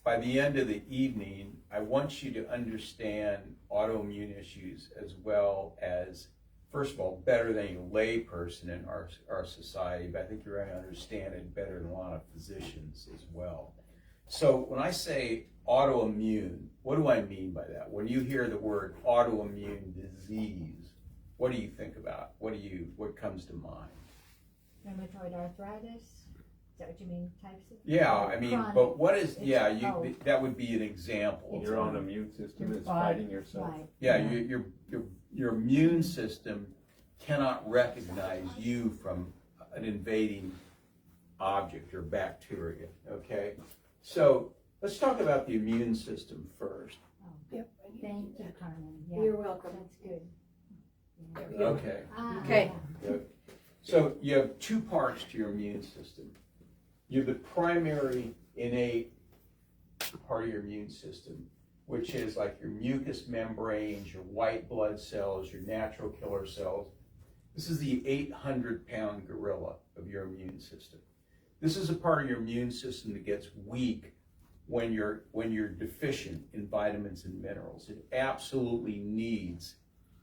by the end of the evening, I want you to understand autoimmune issues as well as, first of all, better than a lay person in our society, but I think you're going to understand it better than a lot of physicians as well. So when I say autoimmune, what do I mean by that? When you hear the word autoimmune disease, what do you think about? What comes to mind? Rheumatoid arthritis? Is that what you mean? Types of? Yeah, I mean, chronic. but what is, It's- that would be an example. Your own immune system Your is body, fighting yourself. right. Yeah, your immune system cannot recognize you from an invading object or bacteria, okay? So let's talk about the immune system first. Yep. Thank you, Carmen. Yeah, You're welcome. that's good. There we go. Okay, Okay. good. So you have two parts to your immune system. You have the primary innate part of your immune system, which is like your mucous membranes, your white blood cells, your natural killer cells. This is the 800-pound gorilla of your immune system. This is a part of your immune system that gets weak when you're deficient in vitamins and minerals. It absolutely needs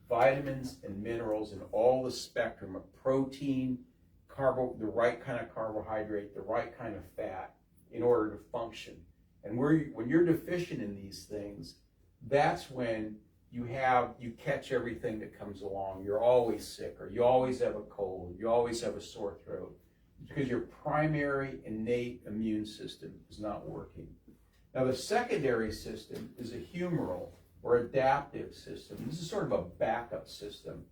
vitamins and minerals in all the spectrum of protein, the right kind of carbohydrate, the right kind of fat in order to function. And when you're deficient in these things, that's when you catch everything that comes along. You're always sick, or you always have a cold, you always have a sore throat. It's because your primary innate immune system is not working. Now the secondary system is a humoral or adaptive system. This is sort of a backup system.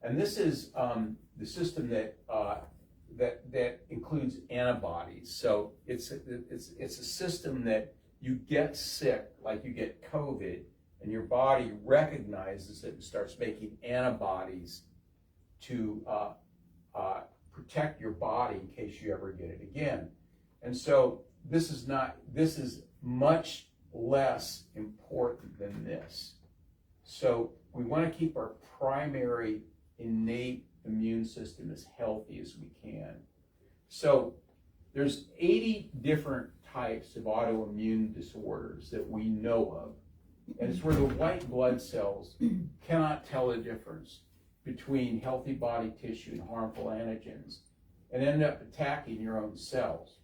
And this is the system that includes antibodies. So it's a system that you get sick, like you get COVID, and your body recognizes it and starts making antibodies to protect your body in case you ever get it again. And so this is much less important than this. So we want to keep our primary innate immune system as healthy as we can. So there's 80 different types of autoimmune disorders that we know of. And it's where the white blood cells cannot tell the difference between healthy body tissue and harmful antigens and end up attacking your own cells.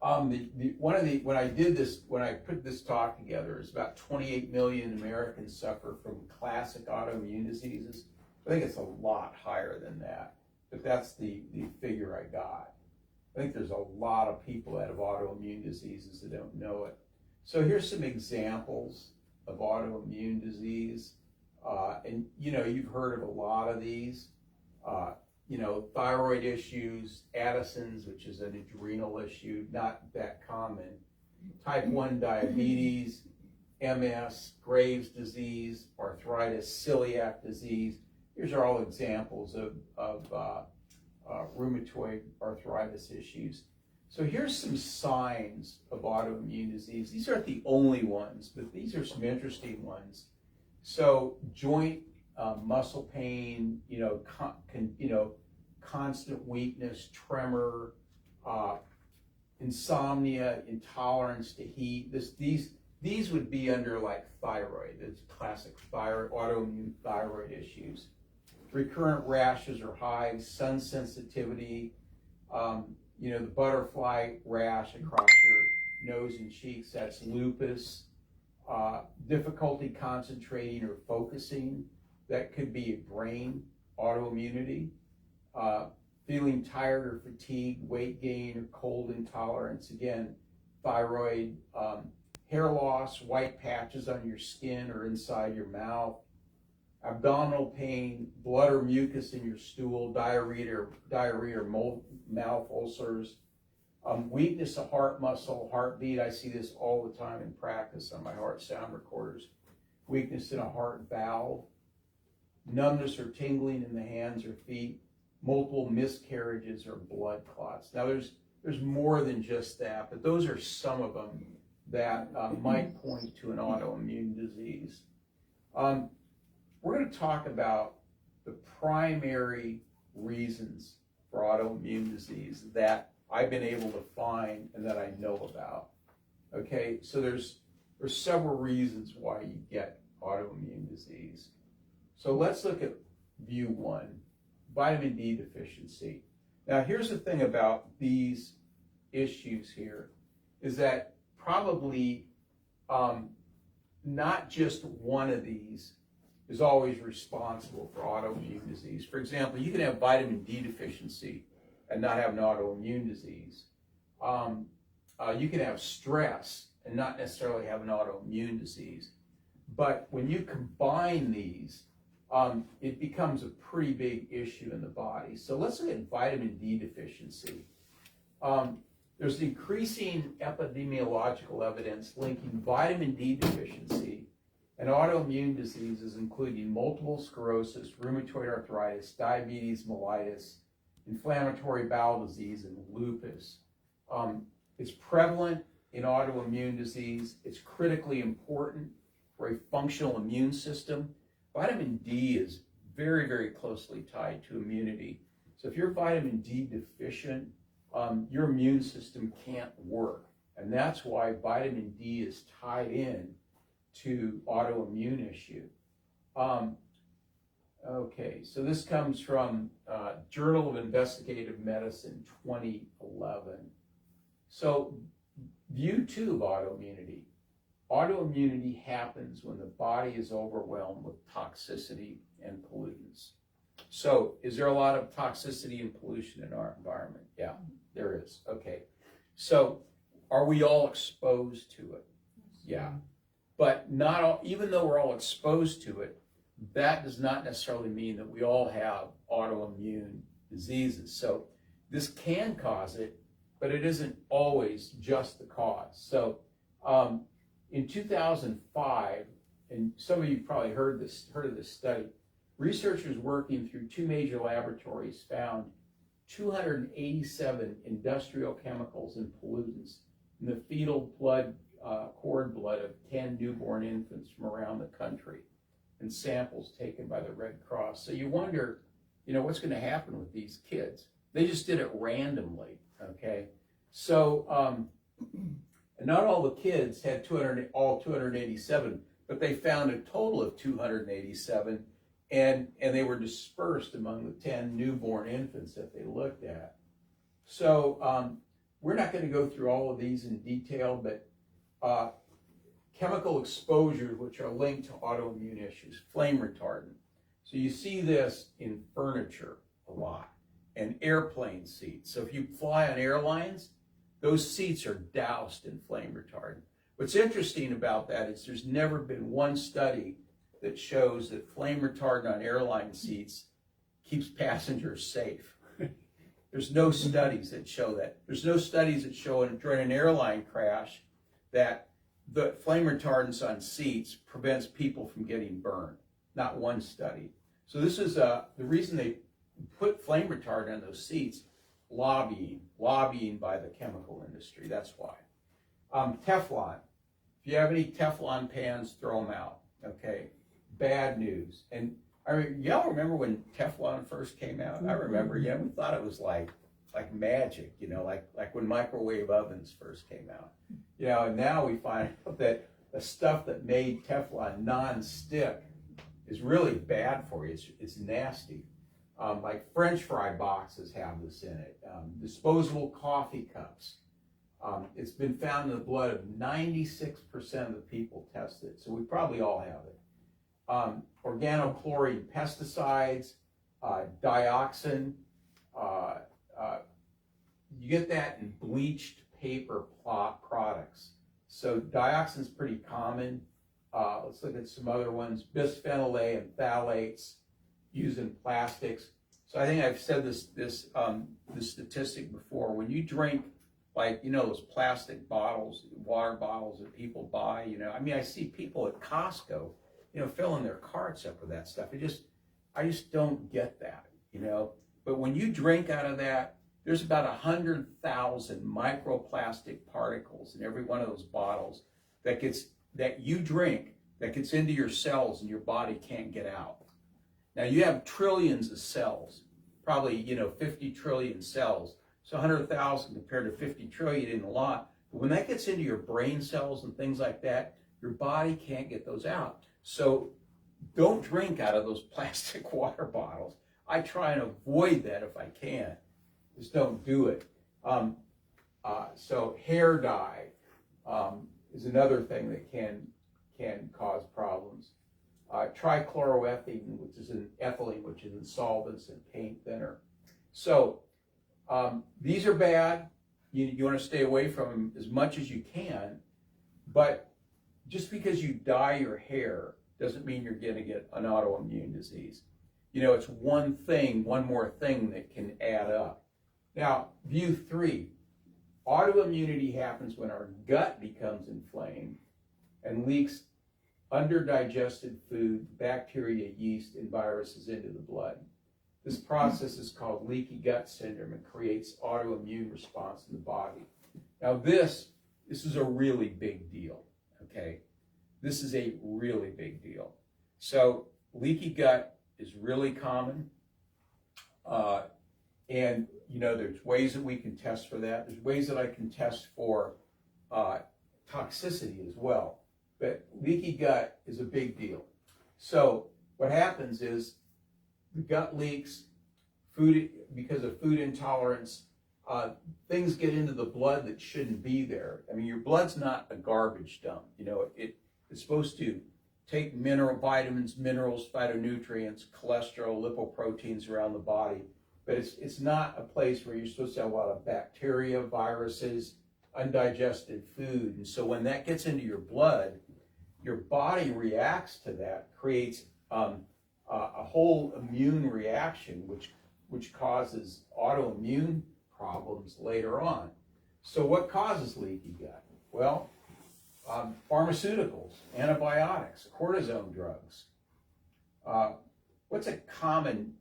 When I put this talk together, it's about 28 million Americans suffer from classic autoimmune diseases. I think it's a lot higher than that, but that's the figure I got. I think there's a lot of people that have autoimmune diseases that don't know it. So here's some examples of autoimmune disease. And you've heard of a lot of these. Thyroid issues, Addison's, which is an adrenal issue, not that common. Type 1 diabetes, MS, Graves' disease, arthritis, celiac disease. These are all examples of rheumatoid arthritis issues. So here's some signs of autoimmune disease. These aren't the only ones, but these are some interesting ones. So joint muscle pain, constant weakness, tremor, insomnia, intolerance to heat. These would be under like thyroid. It's classic autoimmune thyroid issues. Recurrent rashes or hives, sun sensitivity, the butterfly rash across your nose and cheeks, that's lupus. Difficulty concentrating or focusing, that could be a brain autoimmunity. Feeling tired or fatigued, weight gain or cold intolerance, again, thyroid. Hair loss, white patches on your skin or inside your mouth. Abdominal pain, blood or mucus in your stool, diarrhea or mouth ulcers. Weakness of heart muscle, heartbeat. I see this all the time in practice on my heart sound recorders. Weakness in a heart valve. Numbness or tingling in the hands or feet. Multiple miscarriages or blood clots. Now there's more than just that, but those are some of them that might point to an autoimmune disease. We're going to talk about the primary reasons for autoimmune disease that I've been able to find and that I know about. Okay, so there's several reasons why you get autoimmune disease. So let's look at view one, vitamin D deficiency. Now here's the thing about these issues here, is that probably not just one of these is always responsible for autoimmune disease. For example, you can have vitamin D deficiency and not have an autoimmune disease. You can have stress and not necessarily have an autoimmune disease. But when you combine these, it becomes a pretty big issue in the body. So let's look at vitamin D deficiency. There's increasing epidemiological evidence linking vitamin D deficiency and autoimmune diseases, including multiple sclerosis, rheumatoid arthritis, diabetes mellitus, inflammatory bowel disease, and lupus. It's prevalent in autoimmune disease. It's critically important for a functional immune system. Vitamin D is very, very closely tied to immunity. So if you're vitamin D deficient, your immune system can't work. And that's why vitamin D is tied in to autoimmune issue. Okay, so this comes from Journal of Investigative Medicine 2011. So view two of autoimmunity. Autoimmunity happens when the body is overwhelmed with toxicity and pollutants. So is there a lot of toxicity and pollution in our environment? Yeah, there is. Okay. So are we all exposed to it? Yeah. But not all, even though we're all exposed to it, that does not necessarily mean that we all have autoimmune diseases. So this can cause it, but it isn't always just the cause. So in 2005, and some of you probably heard of this study, researchers working through two major laboratories found 287 industrial chemicals and pollutants in the fetal blood, cord blood of 10 newborn infants from around the country, and samples taken by the Red Cross. So you wonder, what's going to happen with these kids? They just did it randomly, okay? So, and not all the kids had 287, but they found a total of 287, and they were dispersed among the 10 newborn infants that they looked at. So we're not going to go through all of these in detail, but chemical exposures which are linked to autoimmune issues, flame retardant. So you see this in furniture a lot, and airplane seats. So if you fly on airlines, those seats are doused in flame retardant. What's interesting about that is there's never been one study that shows that flame retardant on airline seats keeps passengers safe. There's no studies that show that. There's no studies that show during an airline crash that the flame retardants on seats prevents people from getting burned. Not one study. So this is the reason they put flame retardant on those seats. Lobbying by the chemical industry. That's why. Teflon. If you have any Teflon pans, throw them out. Okay. Bad news. And I mean, y'all remember when Teflon first came out? I remember. Yeah, we thought it was like magic. Like when microwave ovens first came out. And now we find out that the stuff that made Teflon non-stick is really bad for you. It's nasty. Like French fry boxes have this in it. Disposable coffee cups. It's been found in the blood of 96% of the people tested, so we probably all have it. Organochlorine pesticides, dioxin. You get that in bleached paper products. So dioxin's pretty common. Let's look at some other ones. Bisphenol A and phthalates used in plastics. So I think I've said this statistic before. When you drink, those plastic bottles, water bottles that people buy, I see people at Costco, filling their carts up with that stuff. I just don't get that, But when you drink out of that, there's about 100,000 microplastic particles in every one of those bottles that you drink that gets into your cells and your body can't get out. Now you have trillions of cells, probably 50 trillion cells. So 100,000 compared to 50 trillion isn't a lot. But when that gets into your brain cells and things like that, your body can't get those out. So don't drink out of those plastic water bottles. I try and avoid that if I can. Just don't do it. So hair dye is another thing that can cause problems. Trichloroethylene, which is an ethylene, which is in solvents and paint thinner. So these are bad. You want to stay away from them as much as you can. But just because you dye your hair doesn't mean you're going to get an autoimmune disease. You know, it's one more thing that can add up. Now, view 3. Autoimmunity happens when our gut becomes inflamed and leaks underdigested food, bacteria, yeast, and viruses into the blood. This process is called leaky gut syndrome and creates autoimmune response in the body. Now this is a really big deal, okay? This is a really big deal. So leaky gut is really common. And you know, there's ways that we can test for that. There's ways that I can test for toxicity as well. But leaky gut is a big deal. So what happens is the gut leaks, because of food intolerance, things get into the blood that shouldn't be there. I mean, your blood's not a garbage dump. You know, it's supposed to take vitamins, minerals, phytonutrients, cholesterol, lipoproteins around the body. But it's not a place where you're supposed to have a lot of bacteria, viruses, undigested food. And so when that gets into your blood, your body reacts to that, creates a whole immune reaction, which causes autoimmune problems later on. So what causes leaky gut? Well, pharmaceuticals, antibiotics, cortisone drugs. What's a common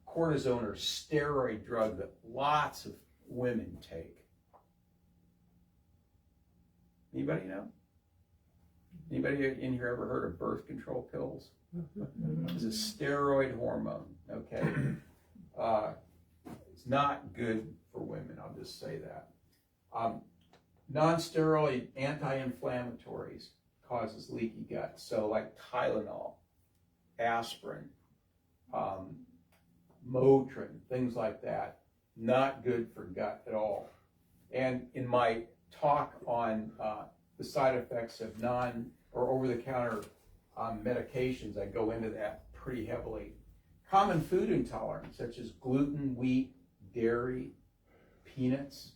cortisone or steroid drug that lots of women take? Anybody know? Anybody in here ever heard of birth control pills? It's a steroid hormone, okay? It's not good for women, I'll just say that. Non-steroid anti-inflammatories causes leaky gut. So like Tylenol, aspirin, Motrin, things like that, not good for gut at all. And in my talk on the side effects of or over-the-counter medications, I go into that pretty heavily. Common food intolerance, such as gluten, wheat, dairy, peanuts.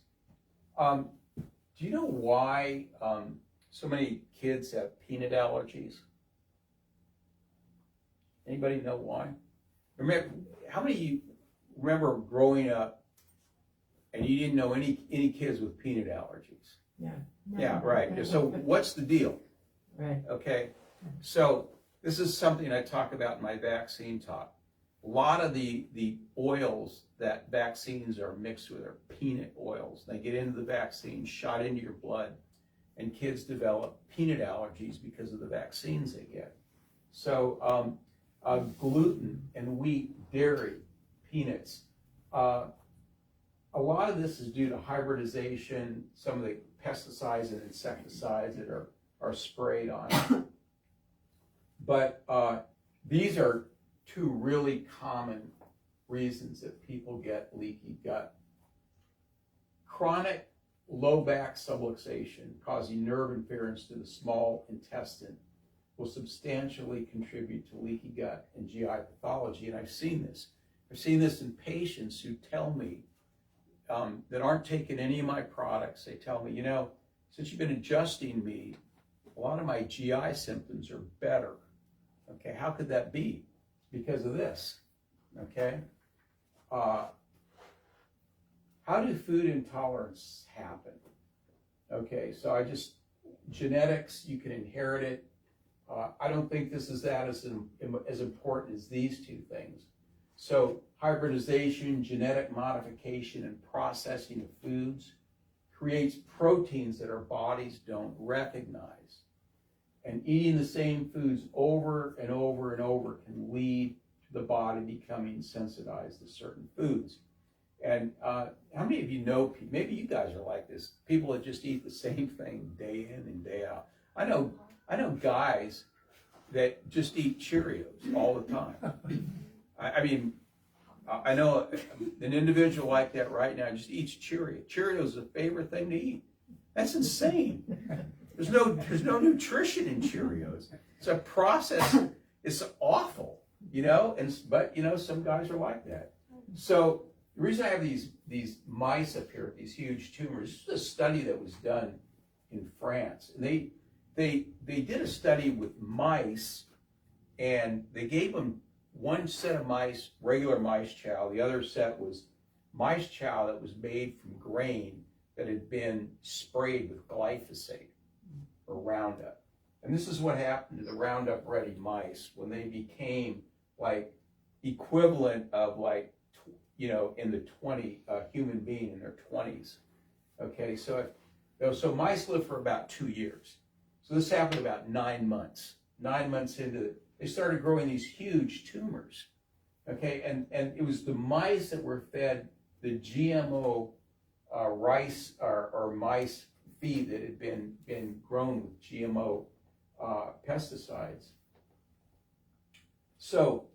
Do you know why so many kids have peanut allergies? Anybody know why? Remember, how many of you remember growing up and you didn't know any kids with peanut allergies? Yeah. Yeah, right. So what's the deal? Right. Okay, so this is something I talk about in my vaccine talk. A lot of the oils that vaccines are mixed with are peanut oils. They get into the vaccine, shot into your blood, and kids develop peanut allergies because of the vaccines they get. So gluten and wheat, dairy, peanuts. A lot of this is due to hybridization, some of the pesticides and insecticides that are sprayed on it. But these are two really common reasons that people get leaky gut. Chronic low back subluxation causing nerve interference to the small intestine will substantially contribute to leaky gut and GI pathology. And I've seen this. I've seen this in patients who tell me that aren't taking any of my products. They tell me, you know, since you've been adjusting me, a lot of my GI symptoms are better. Okay, how could that be? Because of this. Okay, how do food intolerance happen? Okay, so genetics, you can inherit it. I don't think this is as important as these two things. So hybridization, genetic modification, and processing of foods creates proteins that our bodies don't recognize. And eating the same foods over and over and over can lead to the body becoming sensitized to certain foods. And how many of you know, maybe you guys are like this, people that just eat the same thing day in and day out. I know guys that just eat Cheerios all the time. I mean, I know an individual like that right now just eats Cheerios. Cheerios is a favorite thing to eat. That's insane. There's no nutrition in Cheerios. It's a process. It's awful, you know. But you know, some guys are like that. So the reason I have these mice up here with these huge tumors, this is a study that was done in France, and they did a study with mice, and they gave them one set of mice, regular mice chow. The other set was mice chow that was made from grain that had been sprayed with glyphosate or Roundup. And this is what happened to the Roundup ready mice when they became like equivalent of like, you know, in the human being in their 20s. Okay, so mice live for about 2 years. So this happened about 9 months. 9 months into it, they started growing these huge tumors. Okay, and it was the mice that were fed the GMO rice or mice feed that had been grown with GMO pesticides. So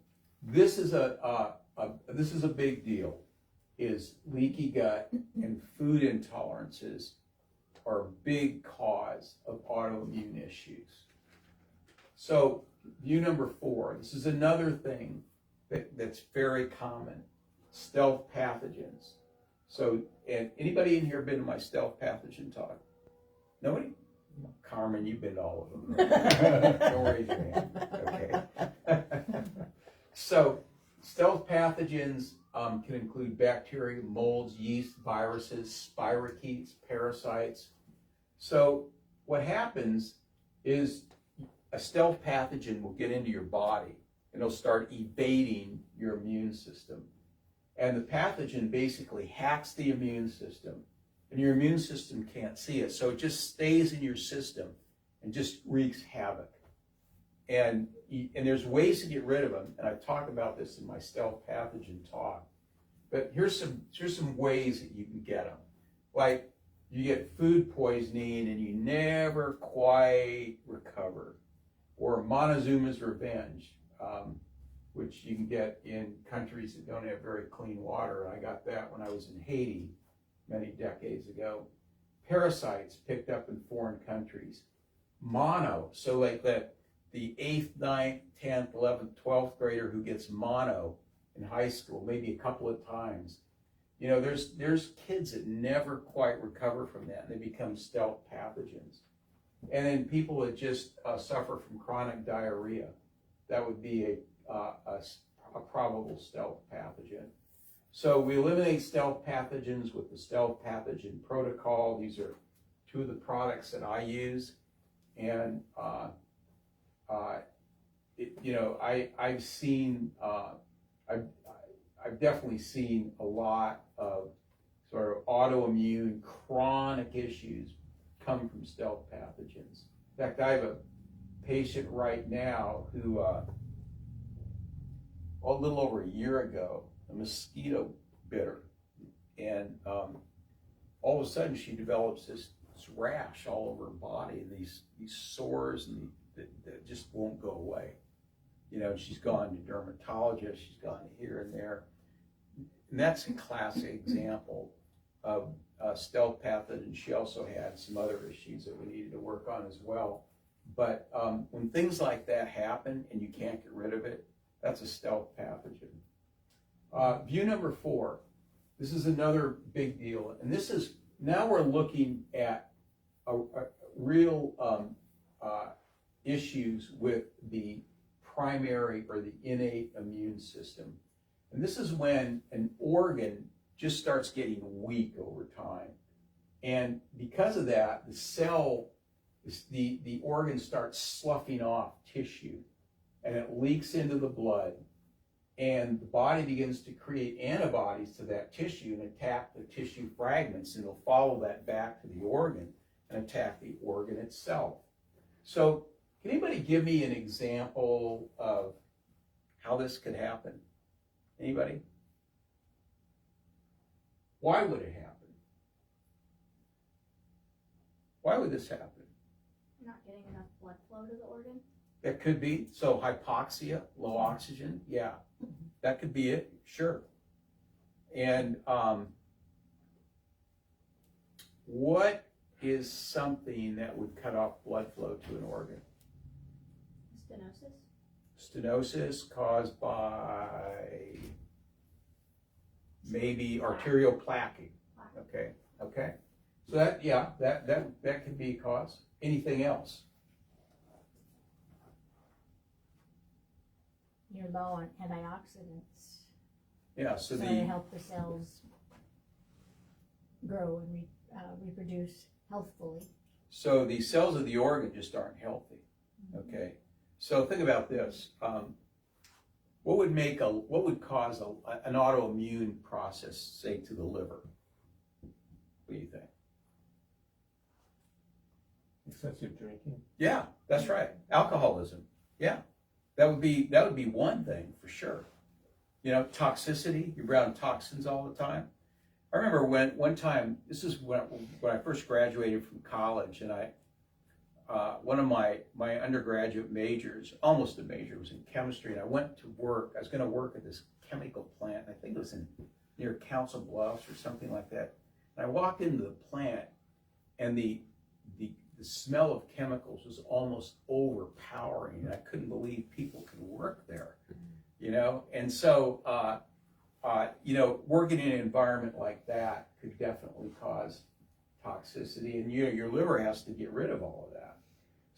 this is a big deal. Is leaky gut and food intolerances are a big cause of autoimmune issues. So view number 4. This is another thing that's very common. Stealth pathogens. So, and anybody in here been to my stealth pathogen talk? Nobody? Carmen, you've been to all of them. Don't raise your hand. Okay. So, stealth pathogens can include bacteria, molds, yeast, viruses, spirochetes, parasites. So, what happens is a stealth pathogen will get into your body and it'll start evading your immune system. And the pathogen basically hacks the immune system, and your immune system can't see it. So it just stays in your system and just wreaks havoc. And there's ways to get rid of them, and I talk about this in my stealth pathogen talk. But here's some ways that you can get them. Like you get food poisoning and you never quite recover, or Montezuma's revenge. Which you can get in countries that don't have very clean water. I got that when I was in Haiti many decades ago. Parasites picked up in foreign countries. Mono, so like the 8th, 9th, 10th, 11th, 12th grader who gets mono in high school, maybe a couple of times. You know, there's kids that never quite recover from that, and they become stealth pathogens. And then people that just suffer from chronic diarrhea, that would be a probable stealth pathogen. So we eliminate stealth pathogens with the stealth pathogen protocol. These are 2 of the products that I use, and you know, I've seen I've definitely seen a lot of sort of autoimmune chronic issues come from stealth pathogens. In fact, I have a patient right now who a little over a year ago, a mosquito bit her, and all of a sudden she develops this rash all over her body, and these sores, and that just won't go away. You know, she's gone to dermatologists, she's gone here and there, and that's a classic example of stealth pathogen. She also had some other issues that we needed to work on as well. But when things like that happen and you can't get rid of it, that's a stealth pathogen. View number 4. This is another big deal. And this is, now we're looking at a real issues with the primary or the innate immune system. And this is when an organ just starts getting weak over time. And because of that, the cell, the organ starts sloughing off tissue, and it leaks into the blood, and the body begins to create antibodies to that tissue and attack the tissue fragments, and it'll follow that back to the organ and attack the organ itself. So can anybody give me an example of how this could happen? Anybody? Why would it happen? Why would this happen? Not getting enough blood flow to the organ. That could be. So hypoxia, low oxygen, yeah, that could be it, sure. And what is something that would cut off blood flow to an organ? Stenosis. Stenosis caused by maybe arterial plaquing. Okay, okay. So that, yeah, that could be a cause. Anything else? You're low on antioxidants, Yeah, so so the, they help the cells grow and reproduce healthfully. so the cells of the organ just aren't healthy. Okay, so think about this. What would cause an autoimmune process, say, to the liver? What do you think? Excessive drinking. Yeah, that's right. Alcoholism. Yeah, that would be one thing for sure. You know, toxicity. You're around toxins all the time. I remember one time. This is when I first graduated from college, and one of my undergraduate majors, almost a major, was in chemistry, and I went to work. I was going to work at this chemical plant. I think it was near Council Bluffs or something like that. And I walked into the plant, and the smell of chemicals was almost overpowering, and I couldn't believe people could work there, you know? And so, you know, working in an environment like that could definitely cause toxicity, and your liver has to get rid of all of that.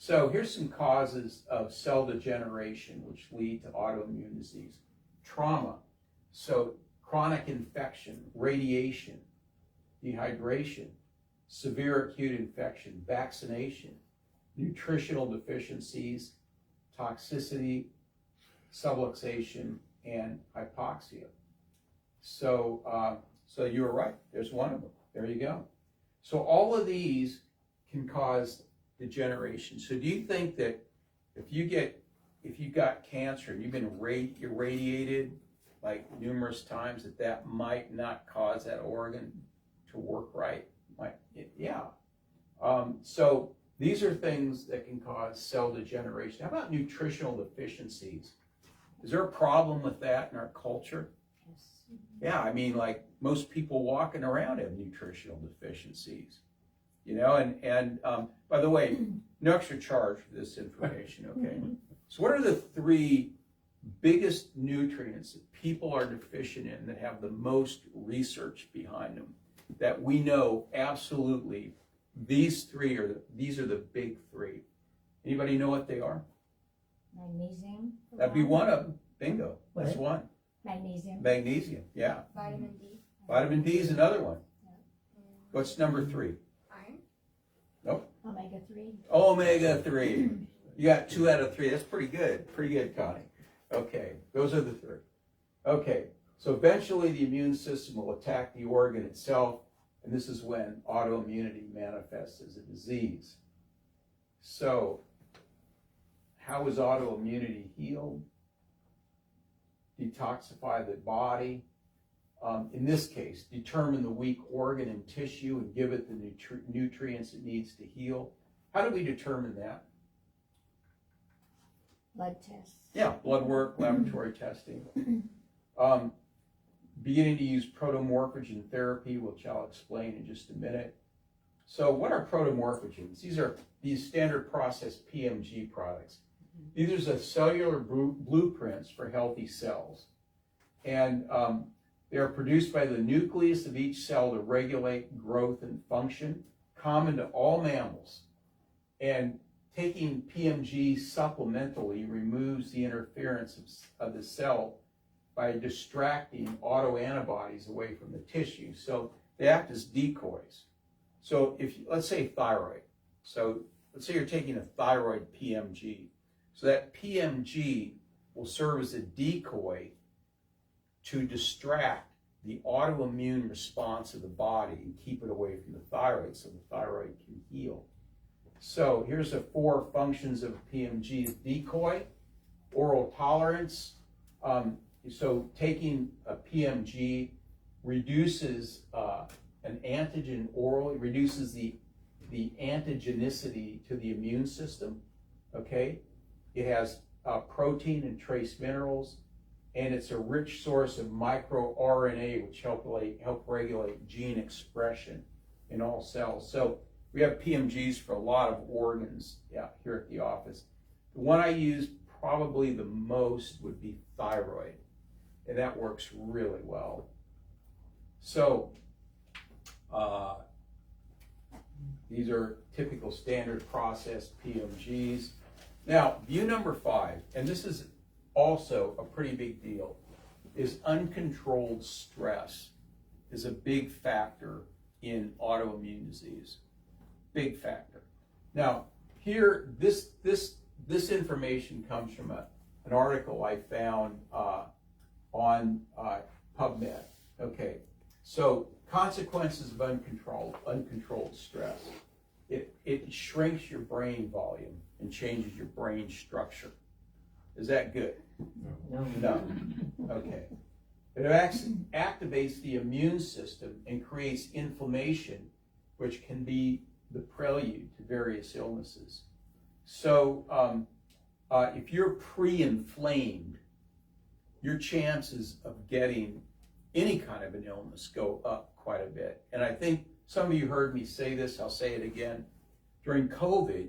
So here's some causes of cell degeneration which lead to autoimmune disease. Trauma, so chronic infection, radiation, dehydration, severe acute infection, vaccination, nutritional deficiencies, toxicity, subluxation, and hypoxia. So, so you were right. There's one of them. There you go. So all of these can cause degeneration. So do you think that if you've got cancer and you've been irradiated like numerous times, that might not cause that organ to work right? Yeah. So these are things that can cause cell degeneration. How about nutritional deficiencies? Is there a problem with that in our culture? Yes. Yeah, I mean, like most people walking around have nutritional deficiencies, you know, and by the way, no extra charge for this information, okay? So what are the 3 biggest nutrients that people are deficient in that have the most research behind them, that we know absolutely these are the big 3? Anybody know what they are? Magnesium. That'd be one of them. Bingo, that's What? one. Magnesium. Magnesium, yeah. Vitamin D. Vitamin D is another one. What's number 3? Iron. Nope. Omega-3. Omega-3. You got 2 out of 3. That's pretty good. Pretty good, Connie. Okay, those are the 3. Okay, so eventually the immune system will attack the organ itself, and this is when autoimmunity manifests as a disease. So, how is autoimmunity healed? Detoxify the body. In this case, determine the weak organ and tissue and give it the nutrients it needs to heal. How do we determine that? Blood tests. Yeah, blood work, laboratory testing. Beginning to use protomorphogen therapy, which I'll explain in just a minute. So what are protomorphogens? These are standard process PMG products. These are the cellular blueprints for healthy cells. And they are produced by the nucleus of each cell to regulate growth and function, common to all mammals. And taking PMG supplementally removes the interference of the cell by distracting autoantibodies away from the tissue. So they act as decoys. So let's say thyroid. So let's say you're taking a thyroid PMG. So that PMG will serve as a decoy to distract the autoimmune response of the body and keep it away from the thyroid so the thyroid can heal. So here's the 4 functions of PMG: decoy, oral tolerance. So taking a PMG reduces an antigen orally, reduces the antigenicity to the immune system, okay? It has protein and trace minerals, and it's a rich source of microRNA, which help regulate gene expression in all cells. So we have PMGs for a lot of organs here at the office. The one I use probably the most would be thyroid, and that works really well. So these are typical standard process PMGs. Now, view number 5, and this is also a pretty big deal, is uncontrolled stress is a big factor in autoimmune disease. Big factor. Now, here, this information comes from an article I found on PubMed. Okay, so consequences of uncontrolled stress. It shrinks your brain volume and changes your brain structure. Is that good? No. Okay. It activates the immune system and creates inflammation, which can be the prelude to various illnesses. So if you're pre-inflamed, your chances of getting any kind of an illness go up quite a bit. And I think some of you heard me say this, I'll say it again. During COVID,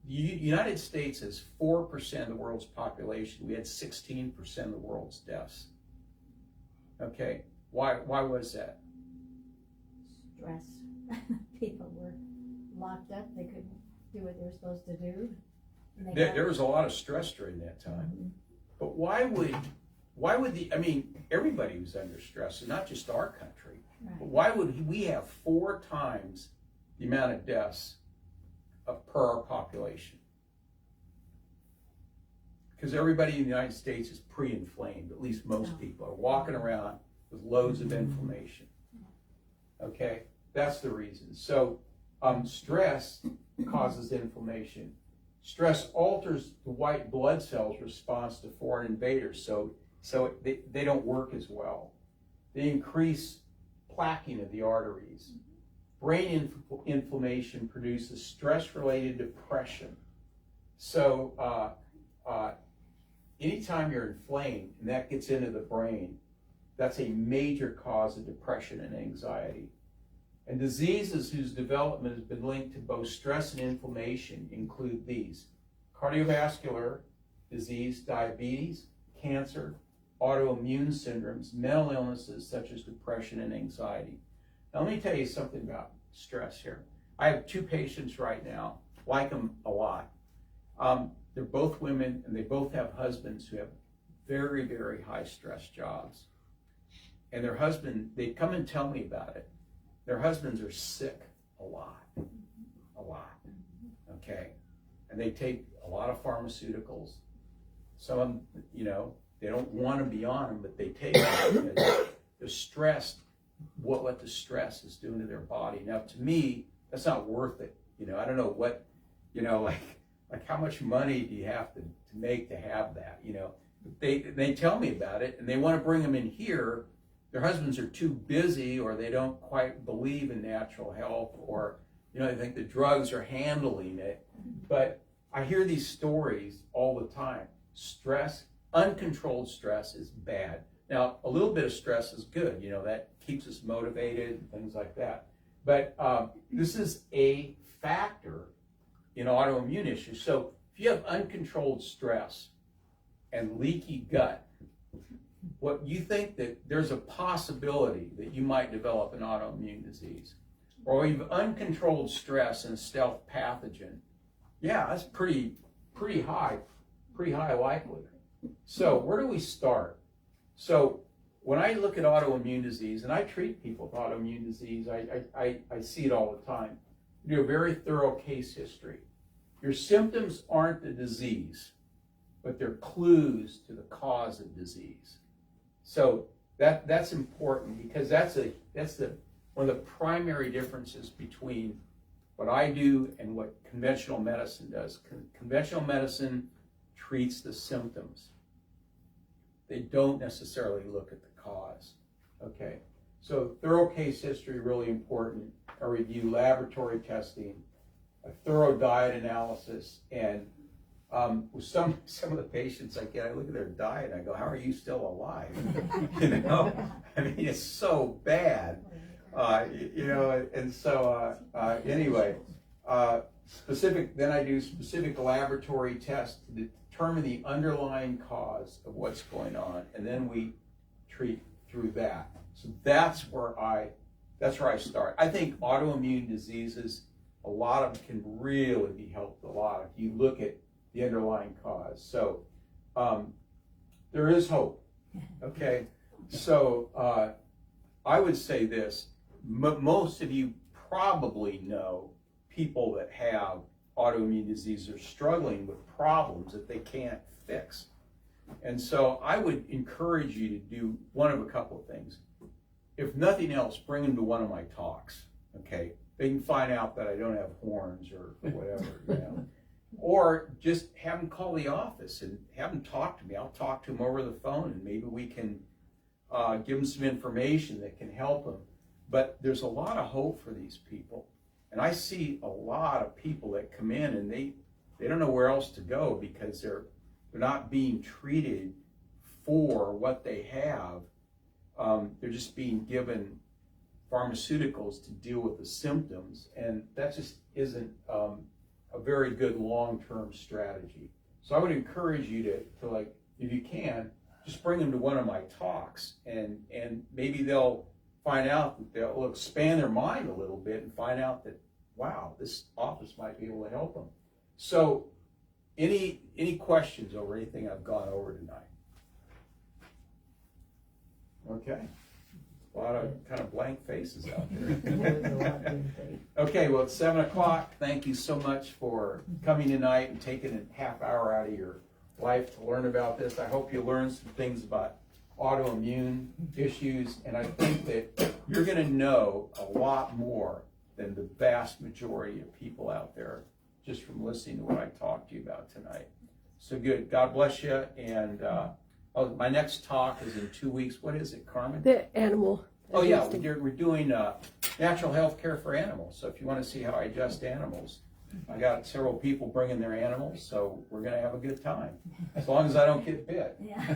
the United States has 4% of the world's population. We had 16% of the world's deaths. Okay, why was that? Stress. People were locked up. They couldn't do what they were supposed to do. There was a lot of stress during that time. Mm-hmm. But why would everybody was under stress, and not just our country. Right. But why would we have 4 times the amount of deaths per our population? Because everybody in the United States is pre-inflamed. At least most people are walking around with loads of inflammation. Okay, that's the reason. So stress causes inflammation. Stress alters the white blood cells' response to foreign invaders, so they don't work as well. They increase plaquing of the arteries. Brain inflammation produces stress-related depression. So anytime you're inflamed and that gets into the brain, that's a major cause of depression and anxiety. And diseases whose development has been linked to both stress and inflammation include these: cardiovascular disease, diabetes, cancer, autoimmune syndromes, mental illnesses such as depression and anxiety. Now let me tell you something about stress here. I have 2 patients right now, like them a lot. They're both women and they both have husbands who have very, very high stress jobs. And their husband, they come and tell me about it. Their husbands are sick a lot, okay? And they take a lot of pharmaceuticals. Some of them, they don't want to be on them, but they take them because they're stressed, what the stress is doing to their body. Now, to me, that's not worth it. I don't know what, like how much money do you have to make to have that, They tell me about it, and they want to bring them in here. Their husbands are too busy, or they don't quite believe in natural health, or they think the drugs are handling it. But I hear these stories all the time. Stress, uncontrolled stress is bad. Now, a little bit of stress is good, that keeps us motivated and things like that. But this is a factor in autoimmune issues. So if you have uncontrolled stress and leaky gut, what you think that there's a possibility that you might develop an autoimmune disease, or you've uncontrolled stress and stealth pathogen, that's pretty high likelihood. So where do we start? So when I look at autoimmune disease, and I treat people with autoimmune disease, I see it all the time. You do a very thorough case history. Your symptoms aren't the disease, but they're clues to the cause of disease. So that's important, because that's one of the primary differences between what I do and what conventional medicine does. Conventional medicine treats the symptoms. They don't necessarily look at the cause. Okay. So thorough case history, really important. I review laboratory testing, a thorough diet analysis, and with some of the patients I get, I look at their diet and I go, how are you still alive? You know, I mean, it's so bad. You know, and so anyway, then I do specific laboratory tests to determine the underlying cause of what's going on, and then we treat through that. So that's where I start. I think autoimmune diseases, a lot of them can really be helped a lot if you look at the underlying cause. So there is hope. Okay, so I would say this. Most of you probably know people that have autoimmune disease are struggling with problems that they can't fix. And so I would encourage you to do one of a couple of things. If nothing else, bring them to one of my talks, okay? They can find out that I don't have horns or whatever, you know? Or just have them call the office and have them talk to me. I'll talk to them over the phone, and maybe we can give them some information that can help them. But there's a lot of hope for these people. And I see a lot of people that come in and they don't know where else to go because they're not being treated for what they have. They're just being given pharmaceuticals to deal with the symptoms, and that just isn't a very good long-term strategy. So I would encourage you to like, if you can, just bring them to one of my talks, and maybe they'll find out that they'll expand their mind a little bit and find out that, wow, this office might be able to help them. So any questions over anything I've gone over tonight? Okay. A lot of kind of blank faces out there. Okay, well, it's 7 o'clock. Thank you so much for coming tonight and taking a half hour out of your life to learn about this. I hope you learned some things about autoimmune issues, and I think that you're going to know a lot more than the vast majority of people out there just from listening to what I talked to you about tonight. So good. God bless you. And my next talk is in 2 weeks. What is it, Carmen? The animal. Oh yeah, we're doing natural health care for animals. So if you want to see how I adjust animals, I got several people bringing their animals, so we're going to have a good time. As long as I don't get bit. Yeah.